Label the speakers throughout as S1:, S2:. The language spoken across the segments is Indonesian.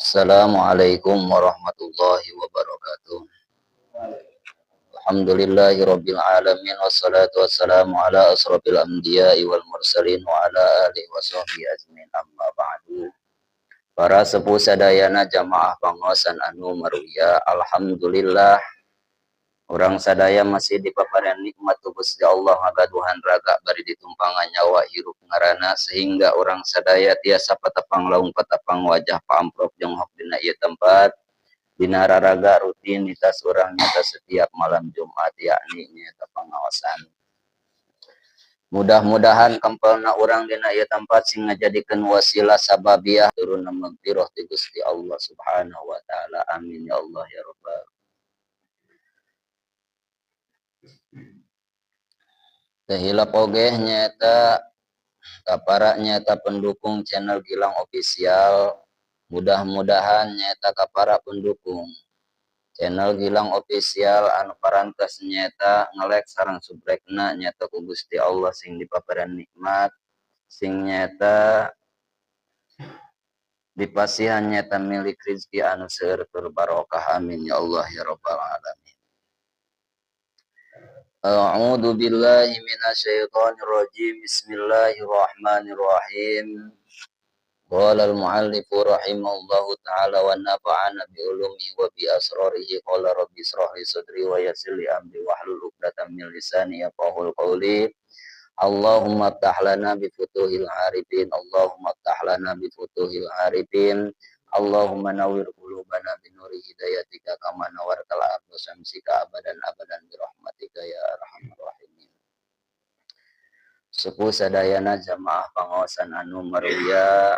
S1: Assalamualaikum warahmatullahi wabarakatuh. Alhamdulillahi rabbil alamin wassalatu wassalamu ala asrofil anbiya'i wal mursalin wa ala alihi wa sahbihi ajmain amma ba'du. Para sepuh sadayana jamaah pangaosan anu maruya, alhamdulillah orang sadaya masih dipaparan nikmat ku Gusti Allah ngagaduhan raga bari ditumpangan nyawa hirup ngaranna sehingga orang sadaya tiasa patepang laung patepang wajah paamprok jonghok dina ieu tempat dina raraga rutinitas urang nyata setiap malam Jumat yakni nyata pangaosan. Mudah-mudahan kempelna urang dina ieu tempat sing ngajadikeun wasilah sababiah turunna magfirah ti Gusti Allah Subhanahu wa taala. Amin ya Allah ya rabbal. Tehilap oge nyata kapara nyata pendukung channel Gilang Official. Mudah-mudahan nyata kapara pendukung channel Gilang Official anu parantos nyata nge-like sareng subscribe-na nyata ku Gusti Allah sing dipaparan nikmat sing nyata dipasihan nyata milik rezeki anu seueur tur barokah. Amin ya Allah ya rabbal alamin. A'udzu billahi minasyaitonir rajim. Bismillahirrahmanirrahim. Qala al-mu'allif rahimahullahu ta'ala wa nafa'ana bi ulumihi wa bi asrarihi. Qala rabbi ishrah li sadri wa yassir li amri wahlul 'uqdatam min lisani yafqahul qawli. Allahumma iftah lana bi futuhil arifin. Allahumma iftah lana bi futuhil arifin. Allahumma nawwir qulubana bi nuri hidayatika kama nawartal arda syamsika abadan abadan bi rahmatika ya arhamar rahimin. Sepuh sadayana jamaah pangaosan anu maruya,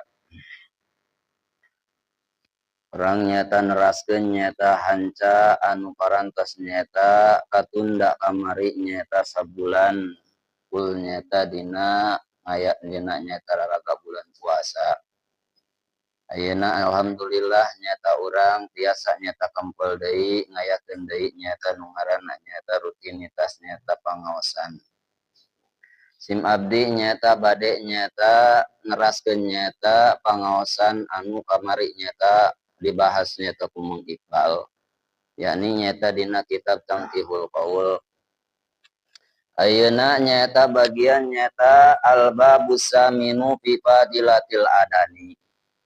S1: orang nyata neraskeun nyata hanca anu parantos nyata katunda kamari nyata sabulan kul nyata dina aya dina nyata raraga bulan puasa. Ayeuna alhamdulillah nyata urang tiasa nyata kempel deui ngayakeun deui nyata nu ngaranna nyata rutinitas nyata pangaosan. Sim abdi nyata bade nyata neraskeun nyata pangaosan anu kamari nyata dibahas nyata ku Mang Iqbal, yakni nyata dina kitab Tangkihul Qaul. Ayeuna nyata bagian nyata al-babus saminu fi fadilatil adani.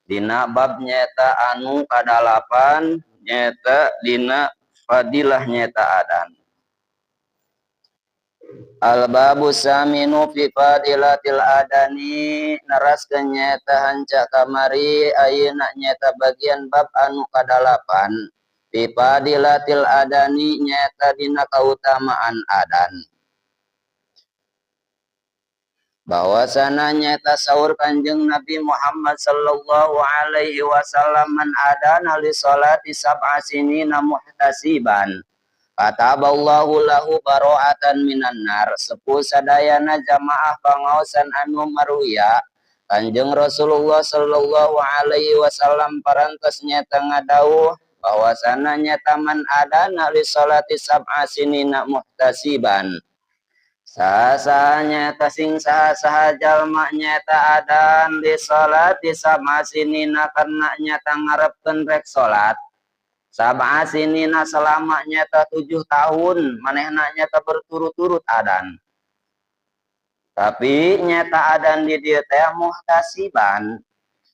S1: Dina bab nyata anu kadalapan nyata dina fadilah nyata adan. Al-babus saminu fi fadilatil adani naraskeun nyata hanca kamari ayeuna nyata bagian bab anu kadalapan fi fadilatil adani nyata dina kautamaan adan. Bahwasana nyata sahur Kanjeng Nabi Muhammad sallallahu alaihi wasallam man adana li sholati sab'a sinina muhtasiban kataballahu lahu bara'atan minan nar. Sepuh sadayana jamaah pangaosan anu maruya, Kanjeng Rasulullah sallallahu alaihi wasallam parantos nyata ngadawuh bahwasana nyata man adana li sholati sab'a sinina muhtasiban saha nyata sing saha jalma nyata adan di sholati sab'a sinina karena nyata ngarepkeun rek salat sab'a sinina selama nyata 7 tahun manehna nyata berturut-turut adan. Tapi nyata adan di dieu teh muhtasiban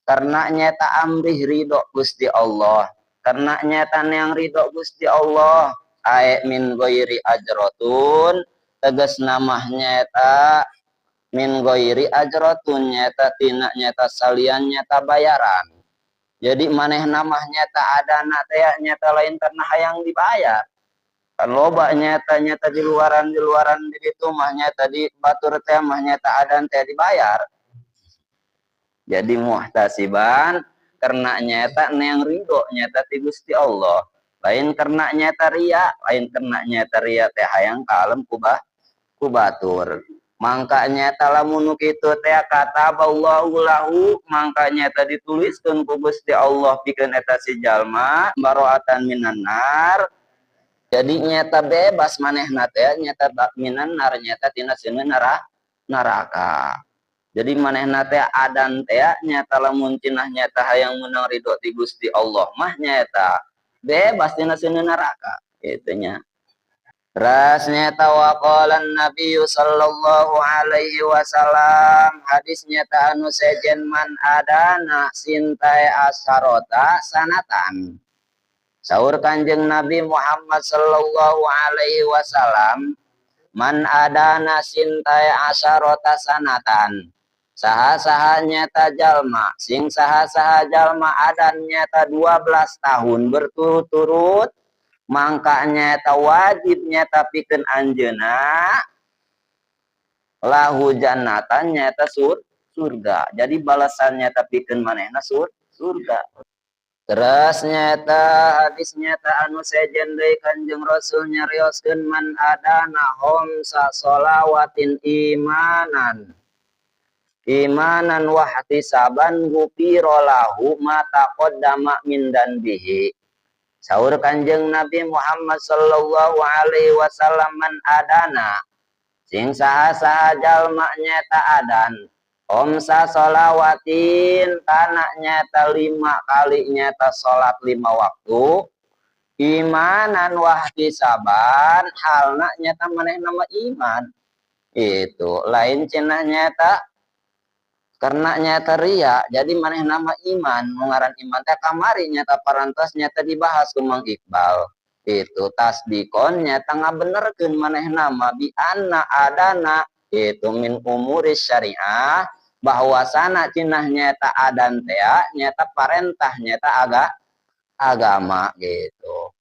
S1: karena nyata amrih ridho Gusti Allah, karena nyata yang ridho Gusti Allah ae min ghairi ajratun tegas namah nyata min ghairi ajratun nyata tina nyata salian nyata bayaran. Jadi maneh namah nyata adana teh nyata lain karena hayang dibayar. Kan loba nyata di luaran di ditu mah nyata di batur teh mah nyata adan teh dibayar. Jadi muhtasiban karena nyata yang ridho nyata ti Gusti Allah. Lain karena nyata ria, lain karena nyata ria teh hayang kalem ku batur. Mangkanya lamun kitu teh kataballahu lahu, mangkanya tadi dituliskeun ku Gusti Allah pikeun eta si jalma bara'atan minan nar. Jadi nyata bebas manehna teh nyata minan nar nyata tina sieun neraka. Jadi manehna teh adan teh nyata lamun cenah nyata hayang menang ridho ti Gusti Allah mah nyata bebas tina sini neraka gitu nya. Ras nyata waqalan Nabi sallallahu alaihi wasallam hadis nyata anu sejen man adana sintai asharota sanatan. Saur Kanjeng Nabi Muhammad sallallahu alaihi wasallam man adana sintai asharota sanatan. Saha-saha nyata jalma sing saha-saha jalma adan nyata 12 tahun berturut-turut mangka nyata wajib nyata pikeun anjeuna lahu jannatan nyata surga. Jadi balasan nyata pikeun manehna surga. Terus nyata hadis nyata anu sejen deui Kanjeng Rasul nyarioskeun man adana homsa sholawatin imanan wa ihtisaban ghufira lahu ma taqaddama min danbihi. Saur Kanjeng Nabi Muhammad sallallahu alaihi wasallam man adana sing saha-saha jalma nyata adan omsa sholawatin kana nyata 5 kali nyata salat 5 waktu imanan wahtisaban halna nyata manehna mah iman itu lain cenah nyata karena nyata ria jadi maneh nama iman mengaran iman teh kamari nyata parantos nyata dibahas ku Mang Iqbal itu tasdikon nyata ngabenerkeun maneh nama bi anna adana itu min umuri syariah bahwasana cenah nyata adan teh nyata parentah nyata agama gitu.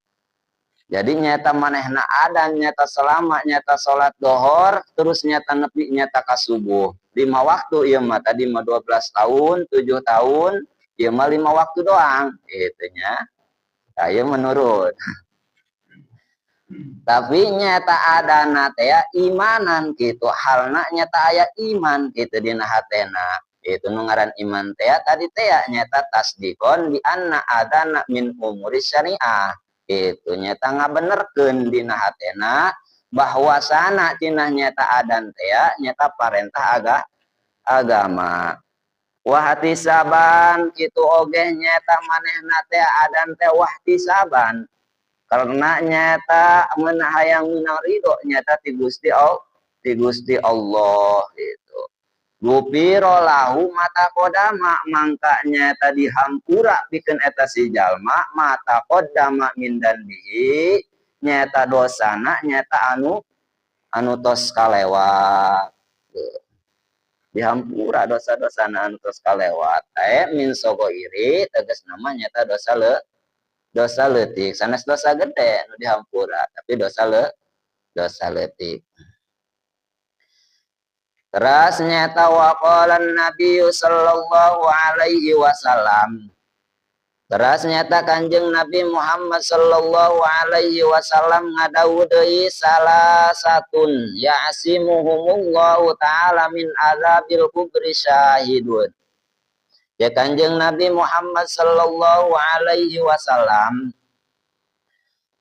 S1: Jadi nyata manehna adan nyata selama nyata salat dohor terus nyata nepi nyata ka subuh 5 waktu ieu mah tadi mah 12 tahun 7 tahun ieu mah 5 waktu doang gitu nya. Ieu menurut. Tapi nyata adana teh imanan gitu halna nyata aya iman gitu dina hatena. Itu nu ngaran iman teh tadi teh nyata tasdikon bi anna adana min umuri syariah. Itu nyata ngabenerkeun dina hatena bahwasana cenah nyata adan teh nyata parentah agama. Wahtisaban kitu oge nyata manehna teh adan teh wahtisaban karena nyata mun hayang menang ridho nyata ti Gusti Allah gitu. Gupiro lahu mata kodama mangka nyata dihampura pikeun eta si jalma mata kodama mindan bihi nyata dosana nyata anu tos kalewat dihampura dosa-dosana anu tos kalewat min sogoiri tegas nama nyata dosa leutik sanes dosa gede anu dihampura tapi dosa leutik. Terus nyata waqalan Nabi sallallahu alaihi wasallam. Terus nyata Kanjeng Nabi Muhammad sallallahu alaihi wasallam ngadawuh deui salah satun ya'simuhumullahu taala min azabil kubri syahidun. Ya Kanjeng Nabi Muhammad sallallahu alaihi wasallam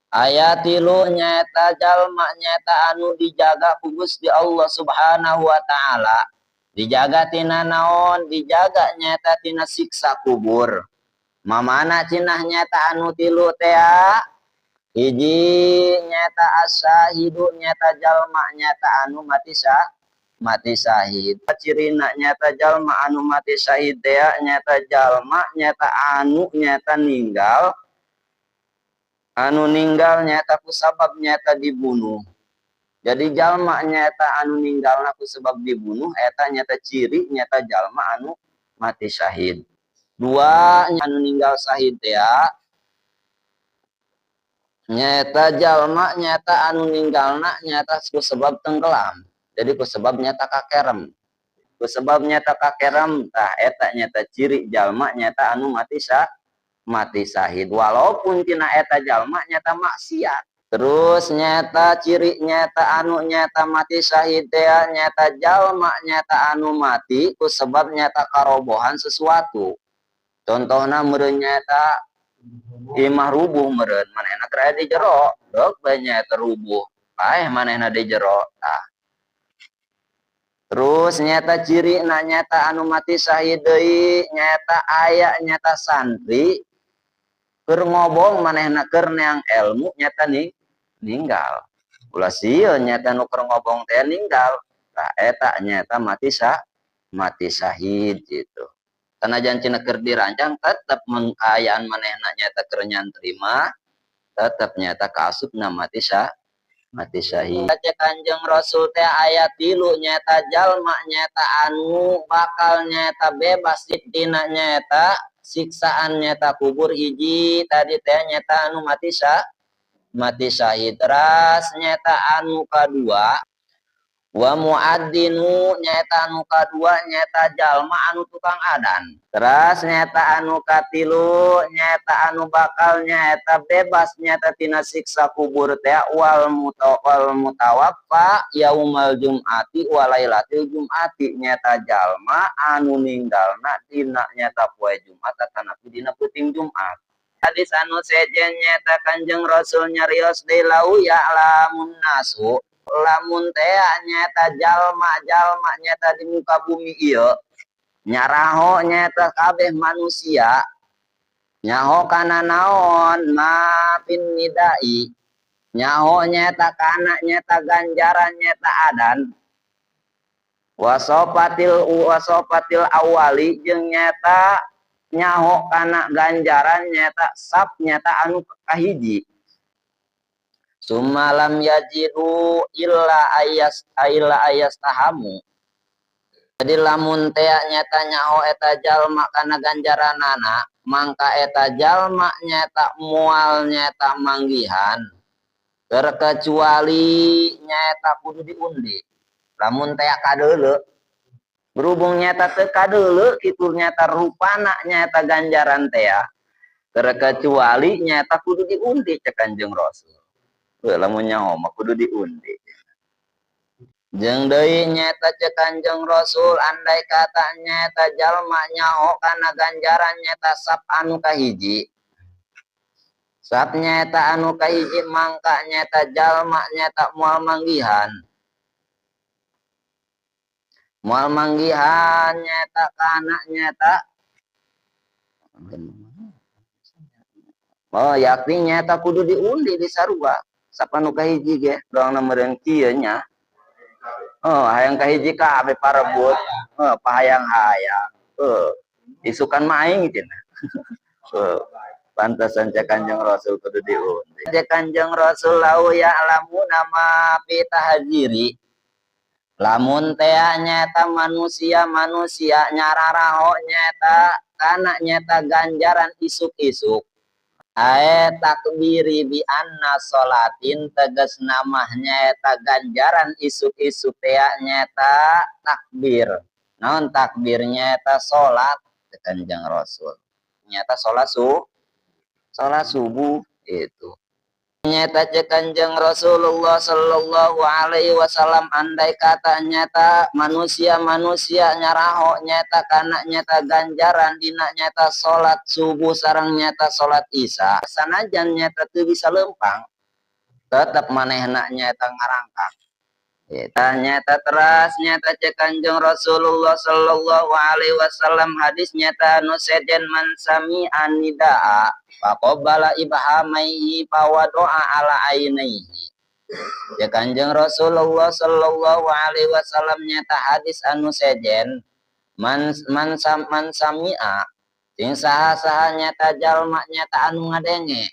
S1: ayat tilu nyata jalma nyata anu dijaga ku Gusti Allah Subhanahu wa taala dijaga tina naon dijaga nyata tina siksa kubur mamana cenah nyata anu tilu teh hiji nyata asyahidu nyata jalma nyata anu mati syahid cirina nyata jalma anu mati syahid teh nyata jalma nyata anu nyata ninggal nyata ku sabab nyata dibunuh. Jadi jalma nyata anu ninggal ku sebab dibunuh eta nyata ciri nyata jalma anu mati syahid. Dua anu ninggal syahid ya nyata jalma nyata anu ninggalna nyata ku sebab tenggelam. Jadi ku sebab nyata kakerem. Ku sebab nyata kakerem tah eta nyata ciri jalma nyata anu mati syahid walaupun tina eta jalma nyata maksiat. Terus nyata ciri nyata anu nyata mati syahid teh nyata jalma nyata anu mati ku sebab nyata karobohan sesuatu. Contohna meureun nyata imah rubuh meureun manehna teu di jero dok banyak rubuh paeh manehna di jero tah Terus nyata ciri nyata anu mati syahid deui nyata aya nyata santri keur ngobong manehna keur neang ilmu nyata nih ninggal. Ulah sieun nyata nu keur ngobong teh ninggal. Tah eta nyata mati syahid gitu. Tanajan cenah keur dirancang tetep mengayaan manehna nyata keur nyanterima tetep nyata kaasupna mati syahid. Baca Kanjeng Rasul teh ayat 3 nyata jalma nyata anu bakal nyata bebas dina nyata siksaan nyata kubur hiji tadi teh nyata anu mati syahid. Teras nyata anu kadua wa muadzinu nyata anu kadua nyata jalma anu tukang adan. Teras nyata anu katilu nyata anu bakal nyata bebas nyata tina siksa kubur teh wal mutawaffa yaumal jumati walailatil jumati nyata jalma anu ninggalna dina nyata poe Jumat atanapi dina peuting Jumat. Hadis anu sejen nyata Kanjeng Rasul nyarios deui lau ya lamun nasu lamun teh nyata jalma nyata di muka bumi ieu nyaraho nyata kabeh manusia nyaho kana naon mapin nidai nyaho nyata kana nyata ganjaran nyata adan wasopatil awali jeung nyata nyaho kana ganjaran nyata sap nyata anu kahiji. Sumalam yajidu illa ayas tahamu. Jadi lamun teh nyata nyaho eta jalma kana ganjaranana, mangka eta jalma nyata mual nyata manggihan. Terkecuali nyata kudu diundi. Lamun teh kadeuleu berhubung nyata teu kadeuleu kitu nyata rupana nyata ganjaran teh terkecuali nyata kudu diundi cek Kanjeng Rasul. Lamun nyaho mah kudu diundi. Jeung deui nyata cek Kanjeng Rasul andai kata nyata jalma nyaho kana ganjaran nyata sap anu kahiji. Sap nyata anu kahiji mangka nyata jalma nyata moal manggihan. Moal manggihan nyata kana nyata oh yakni nyata kudu diundi di sarua. Sapanu kahiji ge doangna meureun kieu nya hayang kahiji kabeh parebut pahayang-hayang isukan maing cenah pantasan cek Kanjeng Rasul kudu diundi cek Kanjeng Rasul lau ya lamun nama pitahajiri lamun teh nyata manusia nyararaho nyata kana nyata ganjaran isuk-isuk ae takbiri bi anna sholatin tegas namanya eta ganjaran isuk-isuk teh nyata takbir. Naon takbirnya eta salat Kanjeng Rasul. Nyata salat subuh itu. Nyata cek Kanjeng Rasulullah sallallahu alaihi wasallam andai kata nyata manusia nyaraho nyata kana nyata ganjaran dina nyata salat subuh sareng nyata salat isya sanajan nyata teu bisa lempang tetep manehna nyata ngarangkak eta nyata teras nyata cek Kanjeng Rasulullah sallallahu alaihi wasallam hadis nyata anu sejen man sami anidaa faqabbala ibhamaihi fawadoa ala ainaihi. Ya Kanjeng Rasulullah sallallahu alaihi wasallam nyata hadis anu sejen man sami'a sing saha-saha nyata jalma nyata anu ngadenge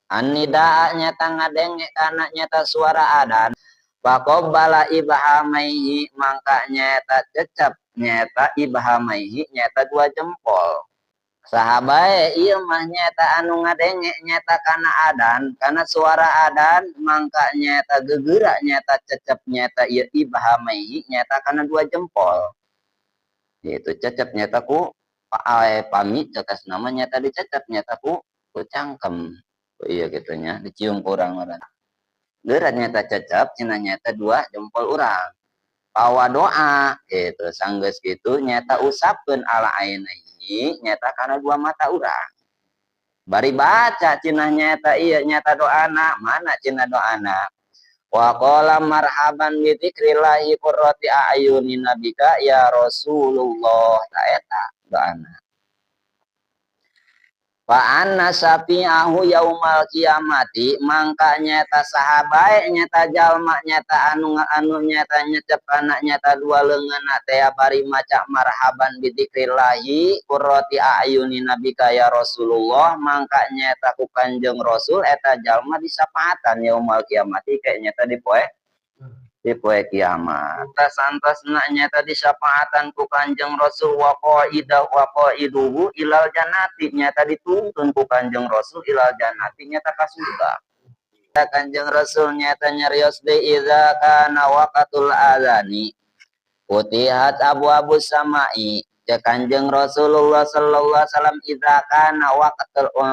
S1: anidaa nyata ngadenge kana nyata suara adan faqabbala ibhamaihi mangka nyata cecep nyata ibhamaihi nyata dua jempol. Sahabae ieu mah nyata anu ngadenge nyata kana adan kana suara adan mangka nyata gegeura nyata cecep nyata ieu ibhamaihi nyata kana dua jempol. Itu cecep nyata ku pami cekas nama nyata dicecep nyata ku cangkem. Iya gitu nya dicium ku urang-urang. Geura nyata cecep cenah nyata dua jempol urang. Pawa doa itu sanggeus kitu nyata usapkeun ala ainaihi nyata kana dua mata urang. Bari baca cenah nyata iya nyata doana mana cenah doana Wa qala marhaban bi dzikrillahi qurrati a'yunin nabika ya Rasulullah. Eta doana. Fa anna syafi'ahu yaumal kiamati, mangka nyata sahabae nyata jalma nyata anu nyata nyecep kana nyata dua leungeunna teh bari maca marhaban bi dzikrillahi qurrati a'yunin nabika ya Rasulullah, mangka nyata ku Kanjeng Rasul eta jalma disapaatan yaumal kiamati kayak nyata di poe kiamat. Santasna nyata disyafaatan ku Kanjeng Rasul wa qaiduhu ilal jannati, nyata dituntun ku Kanjeng Rasul ilal jannati nyata ka surga. Kanjeng Rasul nyata nyarios deui idza kana waqatul adzani utihat abu-abu samai. Kanjeng Rasulullah sallallahu alaihi wasallam idza kana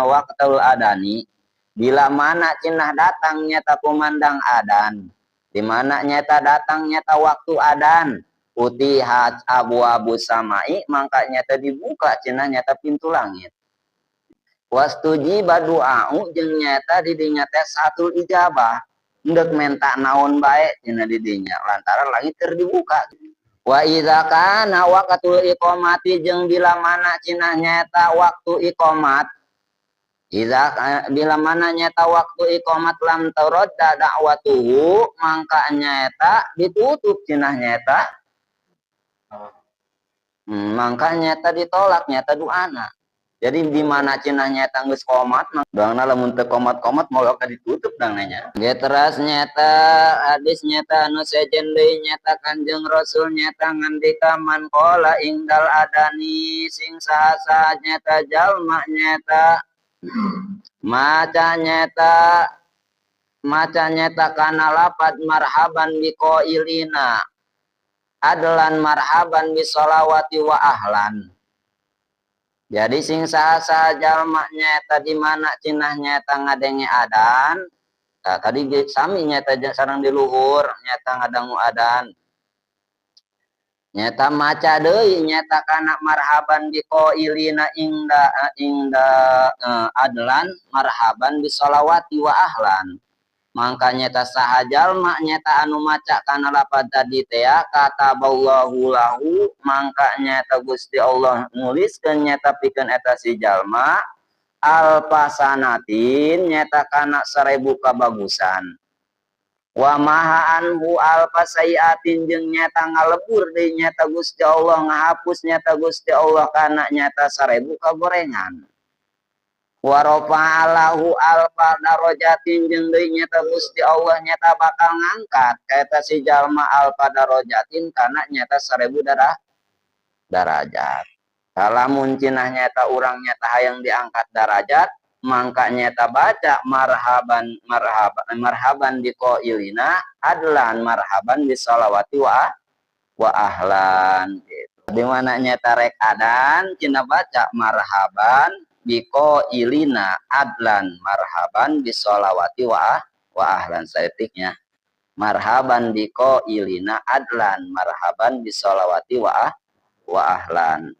S1: waqatul adani, bila mana cenah datang nyata kumandang adan, di mana nyata datang nyata waktu adan, utihat abu-abu samai, mangka nyata dibuka cenah nyata pintu langit. Wastujiba du'a'u jeung nyata di dinya teh satul ijabah, hendak menta naon bae cenah di dinya lantaran langit keur dibuka. Wa idza kana waqtul iqamati jeung bila mana cenah nyata waktu iqamat, bila mana nyata waktu iqamat lam taradda da'watuhu, mangka nyata ditutup cenah nyata mangka nyata ditolak nyata duana. Jadi di mana cenah nyata geus qomat dangna lamun teu qomat-qomat moal ka ditutup dangnanya. Ge teras nyata hadis nyata anu sejen deui nyata Kanjeng Rasul nyata ngandika man qala ingdal adani sing saha nyata jalma nyata maca nyata kana lapat marhaban biqailina adlan marhaban bisolawati wa ahlan. Jadi sing saha jalma nyata di mana cenah nyata ngadenge adan, tadi sami nyata sareng di luhur nyata ngadangu adan. Nyata maca deui nyata kana marhaban biqailina ingda adlan marhaban bisolawati wa ahlan. Mangka nyata saha jalma nyata anu maca kana lapad tadi teh kataballahu lahu, mangka nyata Gusti Allah nuliskeun nyata pikeun eta si jalma alpasanatin nyata kana 1000 kabagusan. Wa maha anhu alpasayatin jeung nyata ngalebur deui nyata Gusti Allah ngahapus nyata Gusti Allah kana nyata 1000 kagorengan. Wa rafa'alahu alfa darajatin jeung deui nyata Gusti Allah nyata bakal ngangkat kaeta si jalma alfa darajatin kana nyata 1000 darajat. Lamun cenah nyata urang nyata hayang diangkat darajat, mangka nyata baca marhaban biqailina adlan marhaban bisolawati wa ahlan gitu. Di mana nyata rek adan cenah baca marhaban biqailina adlan marhaban bisolawati wa ahlan saeutiknya marhaban biqailina adlan marhaban bisolawati wa ahlan.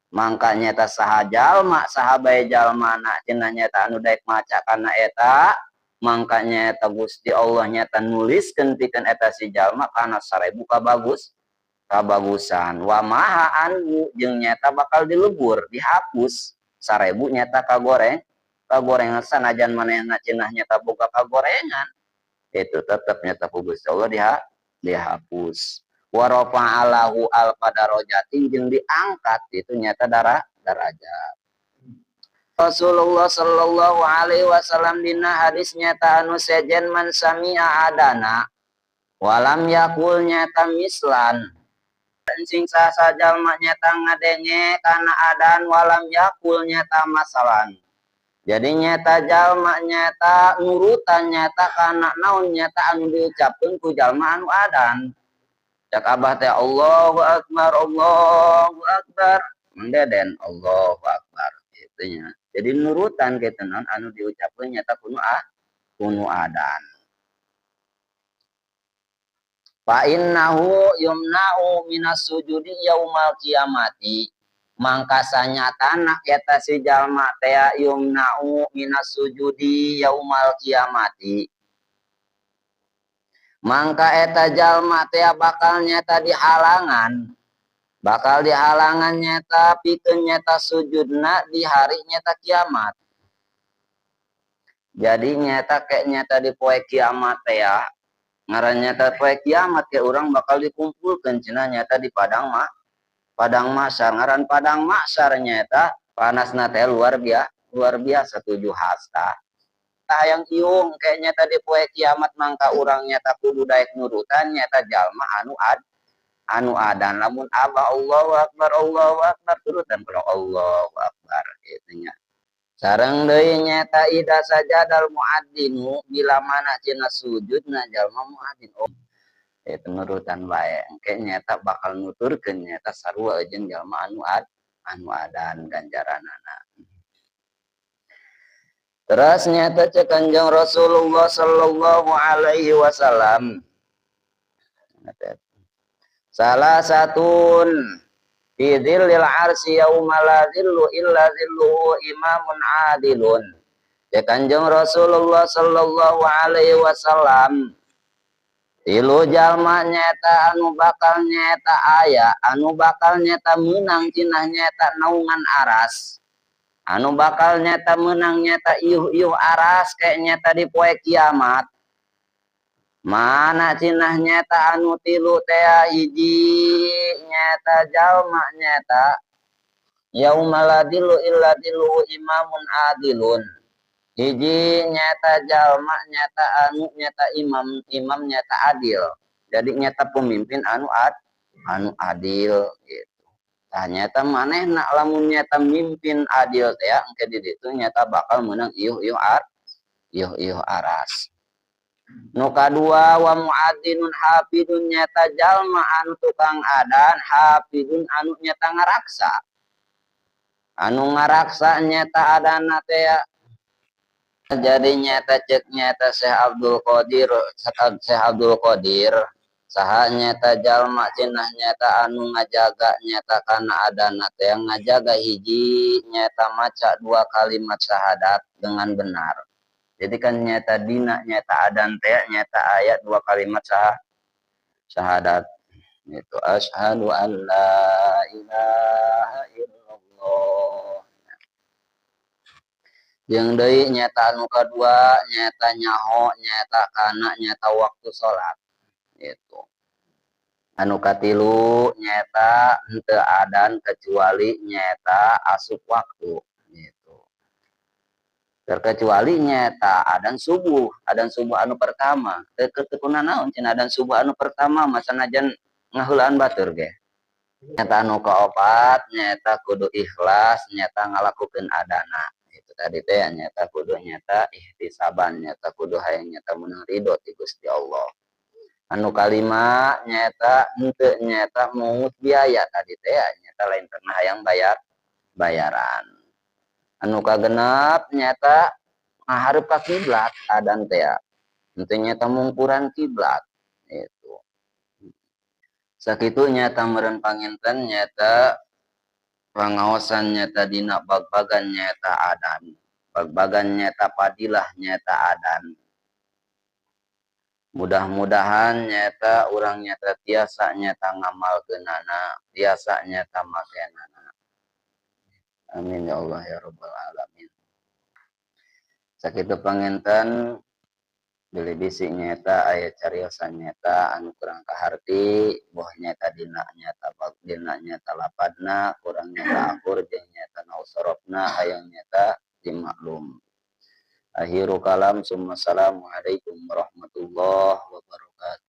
S1: Mangka nyata saha jalma saha bae jalmana cenah nyata anu daek maca kana eta, mangka nyata Gusti Allah nyata nuliskeun pikeun eta si jalma kana 1000 kabagusan. Wa maha anhu jeung nyata bakal dilebur dihapus 1000 nyata kagorengan sanajan manehna cenah nyata boga kagorengan itu tetep nyata ku Gusti Allah dihapus. Wa rafa'alahu alqadarajatin jeung diangkat itu nyata darajat. Rasulullah sallallahu alaihi wasallam dina hadis nyata anu sejen man sami'a adana walam yakul nyata mislan. Sing saha jalma nyata ngadenge kana adan walam yakul nyata masalan. Jadi nyata jalma nyata nurutan nyata kana naon nyata anu diucapkeun ku jalma anu adan. Cak abah teh Allahu akbar mendeden Allahu akbar gitu nya. Jadi nurutan kitu naon anu diucapkeun nyata kuno adan. Fa innahu yumna'u minas sujudi yaumal qiyamati, mangka sanyatana eta si jalma teh yumna'u minas sujudi yaumal qiyamati Mangka eta jalma teh bakal nyata dihalangan nyata pikeun nyata sujudna di hari nyata kiamat. Jadi nyata kayak nyata di poe kiamat teh ya. Ngaran nyata poe kiamat ke orang bakal dikumpulkeun cenah nyata di padang mahsyar. Ngaran padang mahsyar nyata panasna teh luar biasa 7 hasta. Hayang iung kayak nyata di poe kiamat mangka urang nyata kudu daek nurutan nyata jalma anu adan lamun abah Allahu akbar turutan kalau Allahu akbar gitu nya. Sareng deui nyata ida sajadal muadzinu bila mana cenah sujudna jalma muadzin. Oh, itu nurutan bae. Engke nyata bakal nuturkeun nyata sarua jeung jalma anu adan ganjaranana. Terus nyata cek Kanjeng Rasulullah sallallahu alaihi wasallam. Salah satun fi dzillil arsy yauma la dzillu illa dzilluhu imamun adilun. Ya Kanjeng Rasulullah sallallahu alaihi wasallam tilu jalma nyata anu bakal nyata aya anu bakal nyata menang cenah nyata naungan aras. Anu bakal nyata menang nyata iuh aras kayak nyata di poe kiamat. Mana cenah nyata anu tilu teh hiji nyata jalma nyata yaumaladilu illa dilu imamun adilun. Hiji nyata jalma nyata anu nyata imam nyata adil. Jadi nyata pemimpin anu adil gitu. Nah nyata manehna lamun nyata mimpin adil teh engke di ditu nyata bakal menang iuh aras. Nu kadua wa muadzinun hafidun nyata jalma anu tukang adan hafidun anu nyata ngaraksa. Anu ngaraksa nyata adana teh jadi nyata cek nyata Syekh Abdul Qadir saha nyata jalma cenah nyata anu ngajaga nyata kana adana teh ngajaga hiji nyata maca 2 kalimat syahadat dengan benar. Jadi kan nyata dina nyata adan teh nyata ayat 2 kalimat syahadat. Itu asyhadu an la ilaha illallah. Jeung deui nyata anu kadua nyata nyaho nyata kana nyata waktu salat. Itu. Anu katilu nyata henteu adan kecuali nyata asup waktu. Terkecuali nyata adan subuh anu pertama teu naon cenah adan subuh anu pertama mah sanajan ngaheulaan batur ge. Nyata anu kaopat nyata kudu ikhlas nyata ngalakukeun adana. Itu tadi teh nyata kudu nyata ihtisaban nyata kudu hayang nyata meunang ridho ti Gusti Allah. Anu kalima nyata henteu nyata mungut biaya tadi teh nyata lain pernah hayang bayaran. Anu kagenep nyata ngaharep ka kiblat adan teh henteu nyata mungkuran kiblat itu. Sakitu nyata meureun panginten nyata pangaosan nyata dina bagbagan nyata adan. Bagbagan nyata padilah nyata adan. Mudah-mudahan nyata urang nyata tiasa nyata ngamalkeunana, tiasa nyata makenana. Amin ya Allah ya rabbal alamin. Sakitu panginten beli bisik nyata aya cariosan nyata anu kurang kaharti boh nyata dina nyata lapadna kurang nyata akur jeung nyata nausorofna hayang nyata dimaklum. Akhiru kalam summa assalamualaikum warahmatullahi wabarakatuh.